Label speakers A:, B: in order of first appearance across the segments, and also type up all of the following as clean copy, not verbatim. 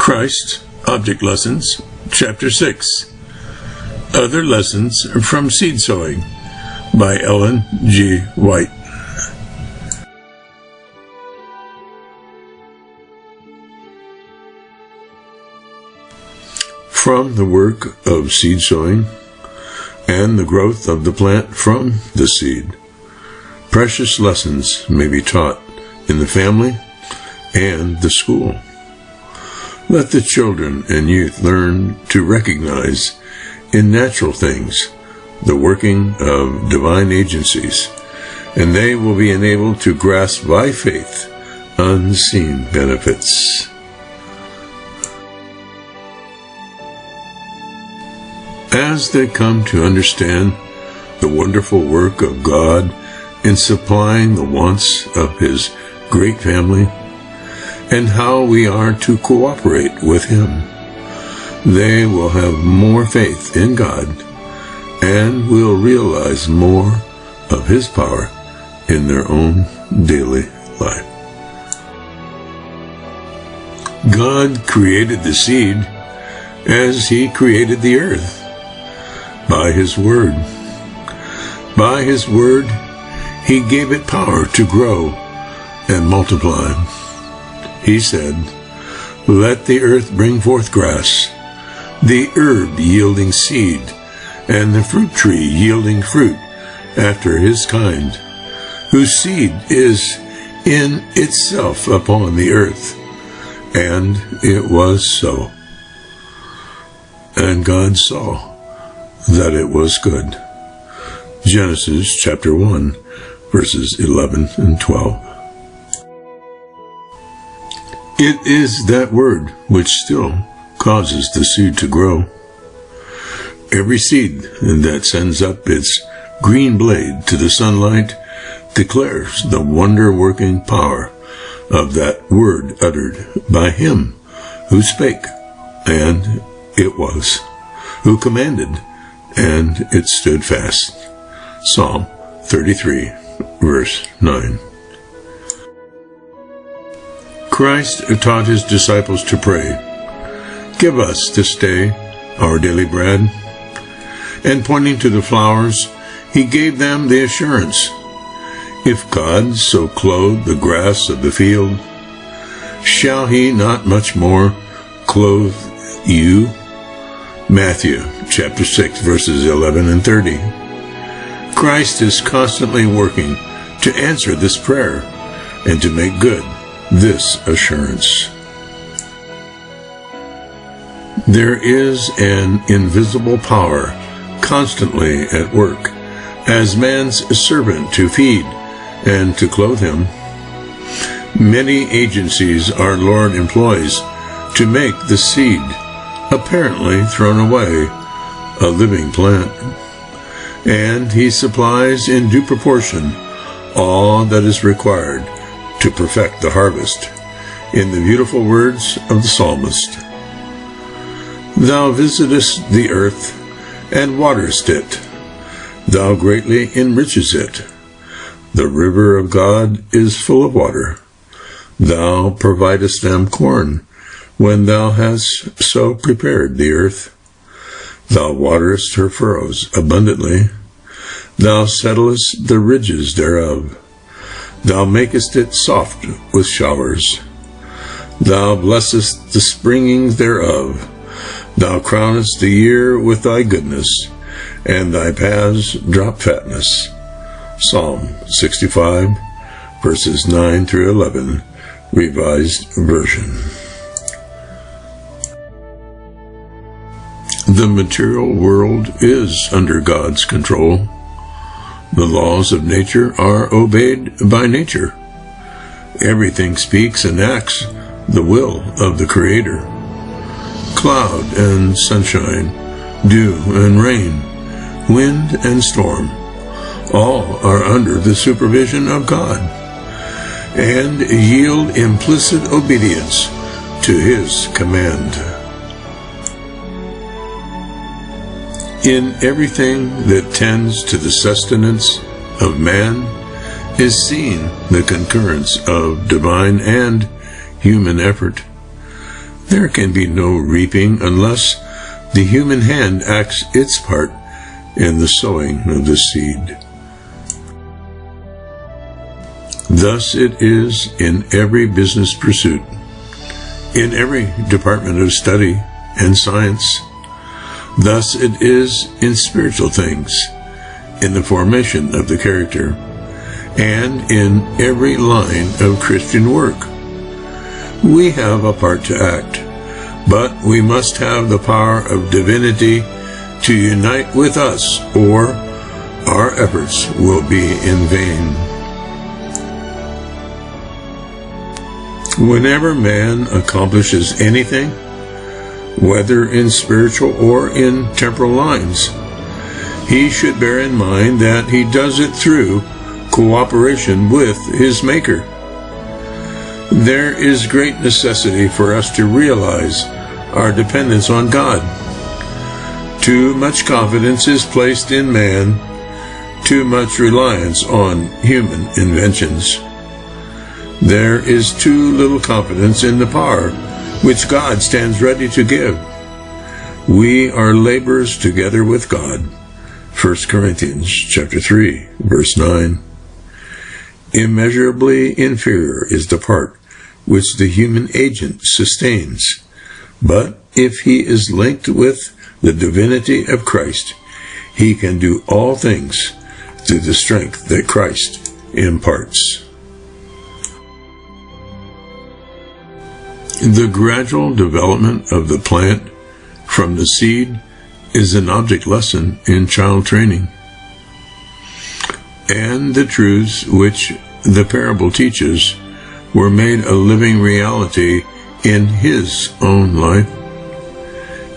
A: Christ, Object Lessons, Chapter 6. Other Lessons from Seed Sowing by Ellen G. White. From the work of seed sowing and the growth of the plant from the seed, precious lessons may be taught in the family and the school. Let the children and youth learn to recognize in natural things the working of divine agencies, and they will be enabled to grasp by faith unseen benefits. As they come to understand the wonderful work of God in supplying the wants of His great family, and how we are to cooperate with Him, they will have more faith in God and will realize more of His power in their own daily life. God created the seed as He created the earth, by His Word. By His Word, He gave it power to grow and multiply. He said, "Let the earth bring forth grass, the herb yielding seed, and the fruit tree yielding fruit after his kind, whose seed is in itself upon the earth." And it was so. And God saw that it was good. Genesis chapter 1, verses 11 and 12. It is that word which still causes the seed to grow. Every seed that sends up its green blade to the sunlight declares the wonder-working power of that word uttered by Him who spake, and it was, who commanded, and it stood fast. Psalm 33, verse 9. Christ taught His disciples to pray, "Give us this day our daily bread." And pointing to the flowers, He gave them the assurance, "If God so clothe the grass of the field, shall He not much more clothe you?" Matthew chapter 6, verses 11 and 30. Christ is constantly working to answer this prayer and to make good this assurance. There is an invisible power constantly at work as man's servant to feed and to clothe him. Many agencies our Lord employs to make the seed, apparently thrown away, a living plant, and He supplies in due proportion all that is required to perfect the harvest, in the beautiful words of the psalmist, "Thou visitest the earth, and waterest it. Thou greatly enrichest it. The river of God is full of water. Thou providest them corn, when Thou hast so prepared the earth. Thou waterest her furrows abundantly. Thou settlest the ridges thereof. Thou makest it soft with showers. Thou blessest the springings thereof. Thou crownest the year with Thy goodness, and Thy paths drop fatness." Psalm 65, verses 9 through 11, Revised Version. The material world is under God's control. The laws of nature are obeyed by nature. Everything speaks and acts the will of the Creator. Cloud and sunshine, dew and rain, wind and storm, all are under the supervision of God, and yield implicit obedience to His command. In everything that tends to the sustenance of man is seen the concurrence of divine and human effort. There can be no reaping unless the human hand acts its part in the sowing of the seed. Thus it is in every business pursuit, in every department of study and science. Thus it is in spiritual things, in the formation of the character, and in every line of Christian work. We have a part to act, but we must have the power of divinity to unite with us, or our efforts will be in vain. Whenever man accomplishes anything, whether in spiritual or in temporal lines, he should bear in mind that he does it through cooperation with his Maker. There is great necessity for us to realize our dependence on God. Too much confidence is placed in man, too much reliance on human inventions. There is too little confidence in the power which God stands ready to give. We are laborers together with God. 1 Corinthians chapter 3, verse 9. Immeasurably inferior is the part which the human agent sustains, but if he is linked with the divinity of Christ, he can do all things through the strength that Christ imparts. The gradual development of the plant from the seed is an object lesson in child training. And the truths which the parable teaches were made a living reality in his own life,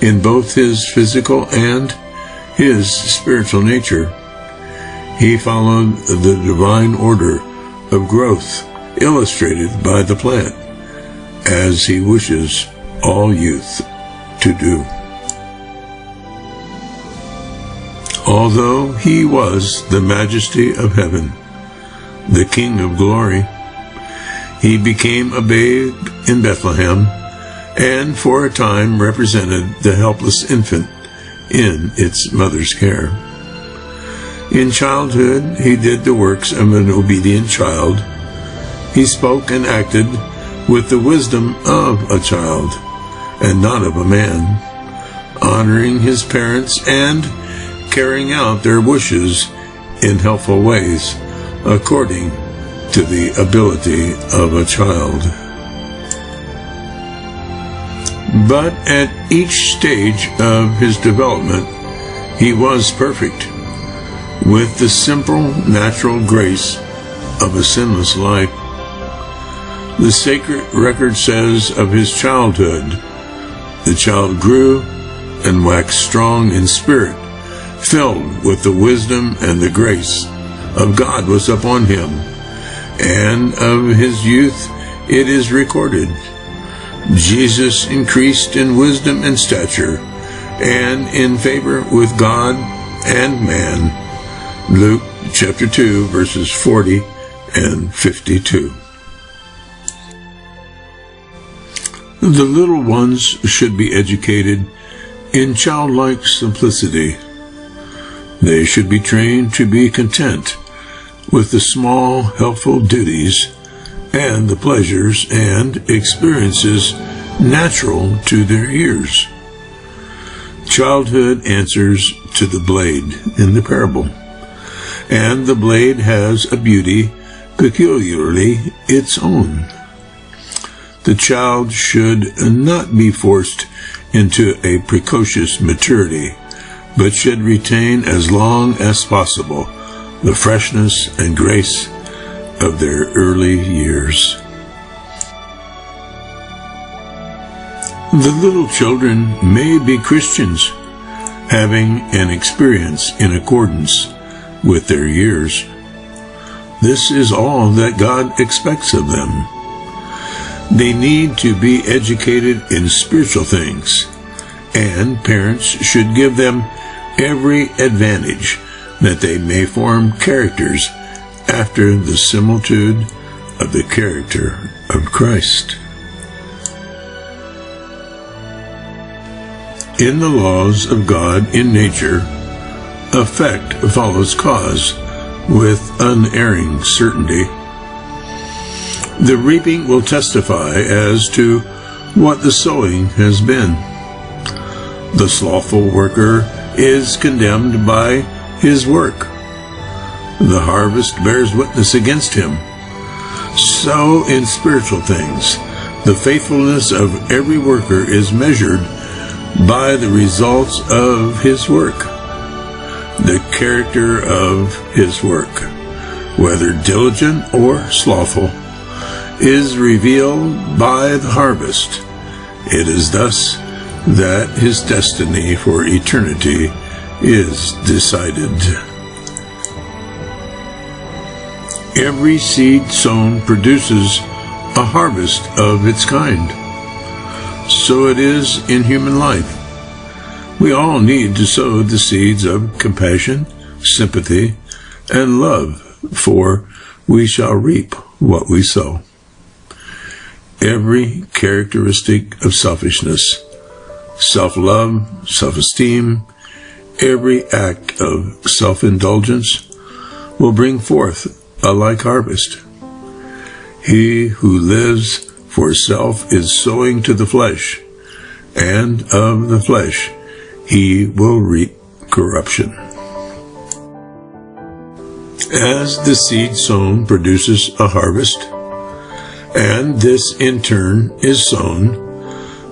A: in both his physical and his spiritual nature. He followed the divine order of growth illustrated by the plant, as he wishes all youth to do. Although he was the majesty of heaven, the King of glory, he became a babe in Bethlehem, and for a time represented the helpless infant in its mother's care. In childhood, he did the works of an obedient child. He spoke and acted with the wisdom of a child, and not of a man, honoring his parents and carrying out their wishes in helpful ways, according to the ability of a child. But at each stage of his development, he was perfect, with the simple, natural grace of a sinless life. The sacred record says of his childhood, the child grew and waxed strong in spirit, filled with the wisdom and the grace of God was upon him. And of his youth it is recorded, Jesus increased in wisdom and stature, and in favor with God and man. Luke chapter 2, verses 40 and 52. The little ones should be educated in childlike simplicity. They should be trained to be content with the small, helpful duties and the pleasures and experiences natural to their years. Childhood answers to the blade in the parable, and the blade has a beauty peculiarly its own. The child should not be forced into a precocious maturity, but should retain as long as possible the freshness and grace of their early years. The little children may be Christians, having an experience in accordance with their years. This is all that God expects of them. They need to be educated in spiritual things, and parents should give them every advantage that they may form characters after the similitude of the character of Christ. In the laws of God in nature, effect follows cause with unerring certainty. The reaping will testify as to what the sowing has been. The slothful worker is condemned by his work. The harvest bears witness against him. So in spiritual things, the faithfulness of every worker is measured by the results of his work. The character of his work, whether diligent or slothful, is revealed by the harvest. It is thus that his destiny for eternity is decided. Every seed sown produces a harvest of its kind. So it is in human life. We all need to sow the seeds of compassion, sympathy, and love, for we shall reap what we sow. Every characteristic of selfishness, self-love, self-esteem, every act of self-indulgence will bring forth a like harvest. He who lives for self is sowing to the flesh, and of the flesh he will reap corruption. As the seed sown produces a harvest, and this in turn is sown,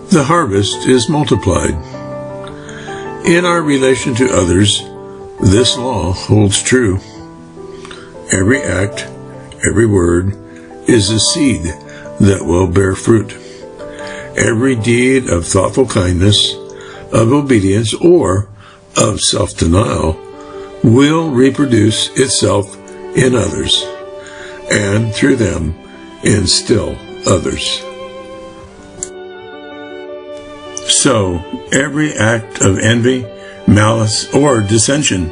A: the harvest is multiplied. In our relation to others, this law holds true. Every act, every word, is a seed that will bear fruit. Every deed of thoughtful kindness, of obedience, or of self-denial will reproduce itself in others, and through them in still others. So, every act of envy, malice, or dissension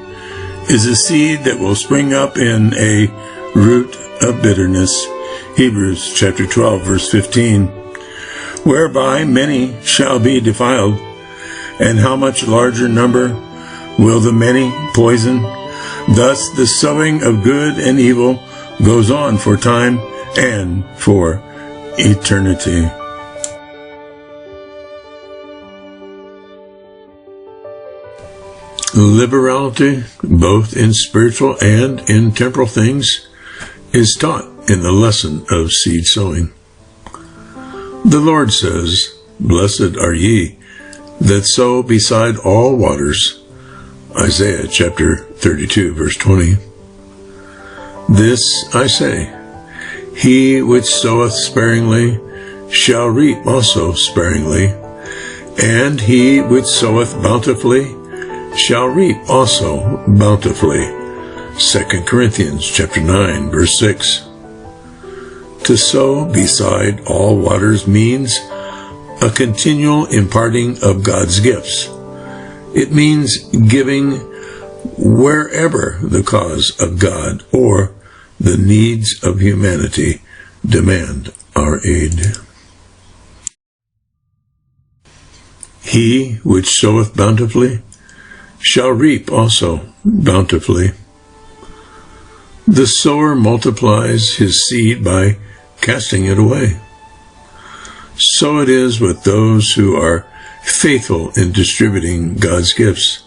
A: is a seed that will spring up in a root of bitterness. Hebrews chapter 12, verse 15. Whereby many shall be defiled, and how much larger number will the many poison? Thus the sowing of good and evil goes on for time and for eternity. Liberality, both in spiritual and in temporal things, is taught in the lesson of seed sowing. The Lord says, "Blessed are ye that sow beside all waters." Isaiah chapter 32, verse 20. This I say, he which soweth sparingly shall reap also sparingly, and he which soweth bountifully shall reap also bountifully. 2 Corinthians chapter 9, verse 6. To sow beside all waters means a continual imparting of God's gifts. It means giving wherever the cause of God or the needs of humanity demand our aid. He which soweth bountifully shall reap also bountifully. The sower multiplies his seed by casting it away. So it is with those who are faithful in distributing God's gifts.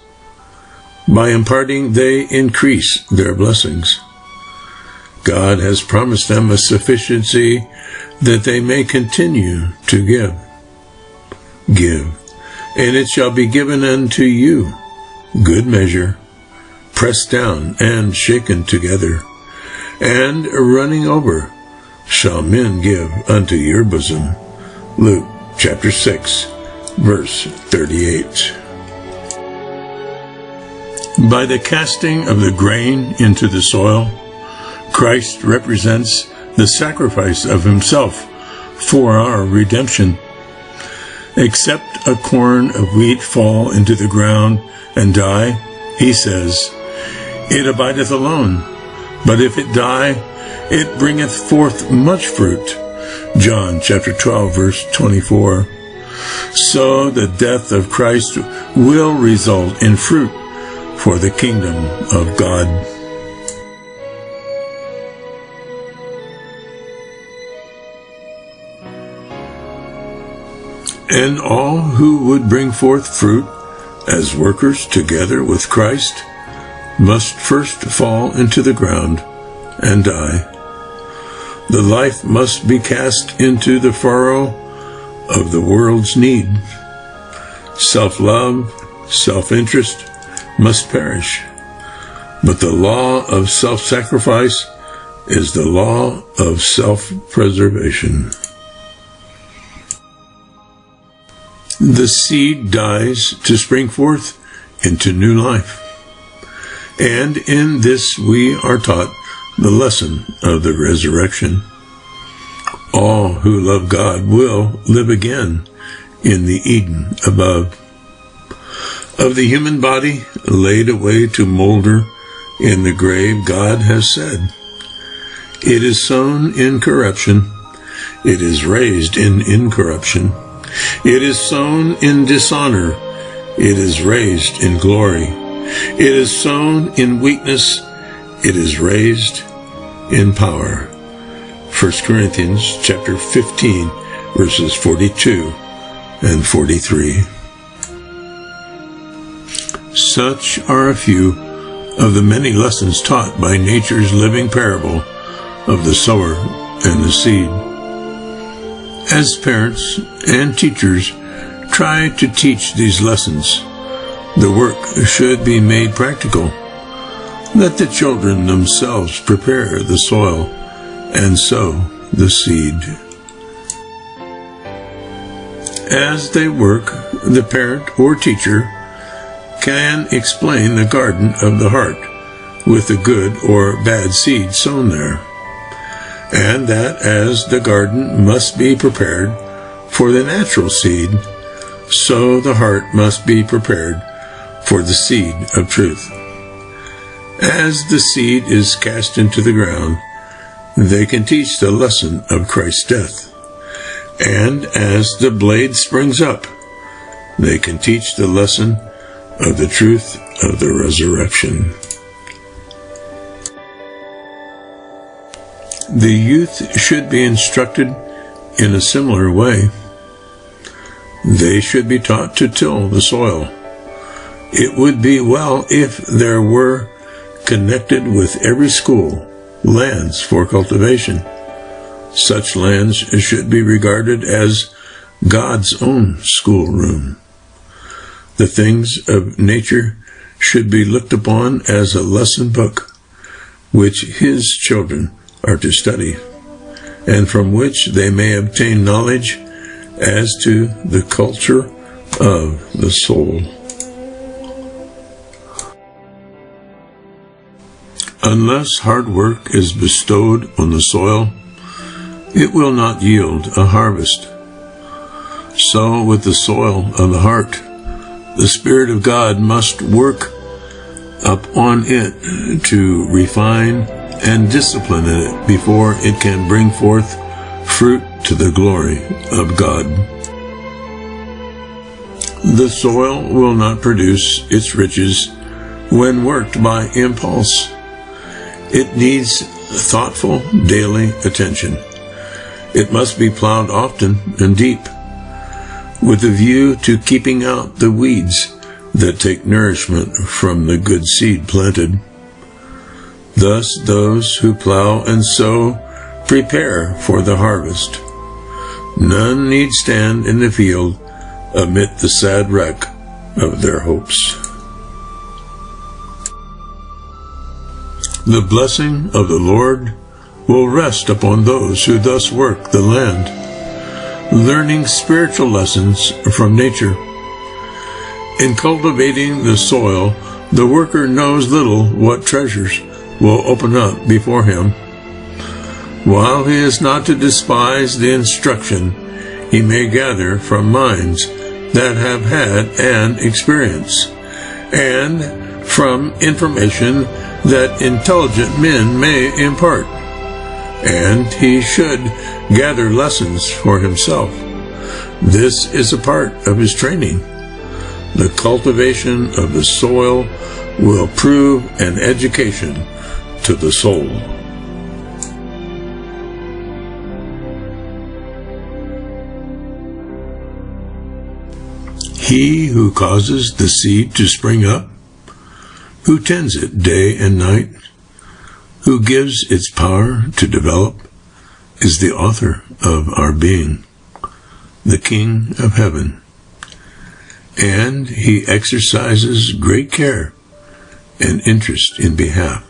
A: By imparting, they increase their blessings. God has promised them a sufficiency that they may continue to give. Give, and it shall be given unto you, good measure, pressed down and shaken together, and running over, shall men give unto your bosom. Luke chapter 6, verse 38. By the casting of the grain into the soil, Christ represents the sacrifice of himself for our redemption. Except a corn of wheat fall into the ground and die, he says, it abideth alone, but if it die, it bringeth forth much fruit. John chapter 12, verse 24. So the death of Christ will result in fruit for the kingdom of God. And all who would bring forth fruit as workers together with Christ must first fall into the ground and die. The life must be cast into the furrow of the world's need. Self-love, self-interest must perish, but the law of self-sacrifice is the law of self-preservation. The seed dies to spring forth into new life, and in this we are taught the lesson of the resurrection. All who love God will live again in the Eden above. Of the human body laid away to molder in the grave, God has said, "It is sown in corruption, it is raised in incorruption. It is sown in dishonor, it is raised in glory. It is sown in weakness, it is raised in power." 1 Corinthians chapter 15, verses 42 and 43. Such are a few of the many lessons taught by nature's living parable of the sower and the seed. As parents and teachers try to teach these lessons, the work should be made practical. Let the children themselves prepare the soil and sow the seed. As they work, the parent or teacher can explain the garden of the heart with the good or bad seed sown there, and that as the garden must be prepared for the natural seed, so the heart must be prepared for the seed of truth. As the seed is cast into the ground, they can teach the lesson of Christ's death, and as the blade springs up, they can teach the lesson of the truth of the resurrection. The youth should be instructed in a similar way. They should be taught to till the soil. It would be well if there were connected with every school lands for cultivation. Such lands should be regarded as God's own schoolroom. The things of nature should be looked upon as a lesson book, which His children are to study, and from which they may obtain knowledge as to the culture of the soul. Unless hard work is bestowed on the soil, it will not yield a harvest. So with the soil of the heart, the Spirit of God must work upon it to refine and discipline it before it can bring forth fruit to the glory of God. The soil will not produce its riches when worked by impulse. It needs thoughtful daily attention. It must be plowed often and deep, with a view to keeping out the weeds that take nourishment from the good seed planted. Thus those who plow and sow prepare for the harvest. None need stand in the field amid the sad wreck of their hopes. The blessing of the Lord will rest upon those who thus work the land, learning spiritual lessons from nature. In cultivating the soil, the worker knows little what treasures will open up before him. While he is not to despise the instruction he may gather from minds that have had an experience, and from information that intelligent men may impart, and he should gather lessons for himself. This is a part of his training. The cultivation of the soil will prove an education to the soul. He who causes the seed to spring up, who tends it day and night, who gives its power to develop, is the author of our being, the King of heaven. And he exercises great care and interest in behalf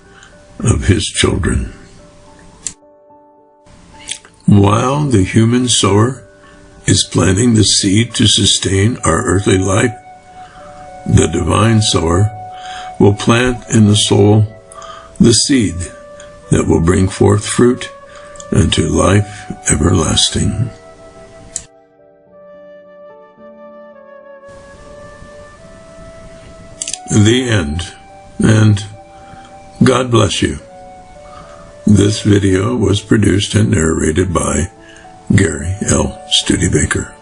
A: of his children. While the human sower is planting the seed to sustain our earthly life, the divine sower will plant in the soul the seed that will bring forth fruit unto life everlasting. The end, and God bless you. This video was produced and narrated by Gary L. Studebaker.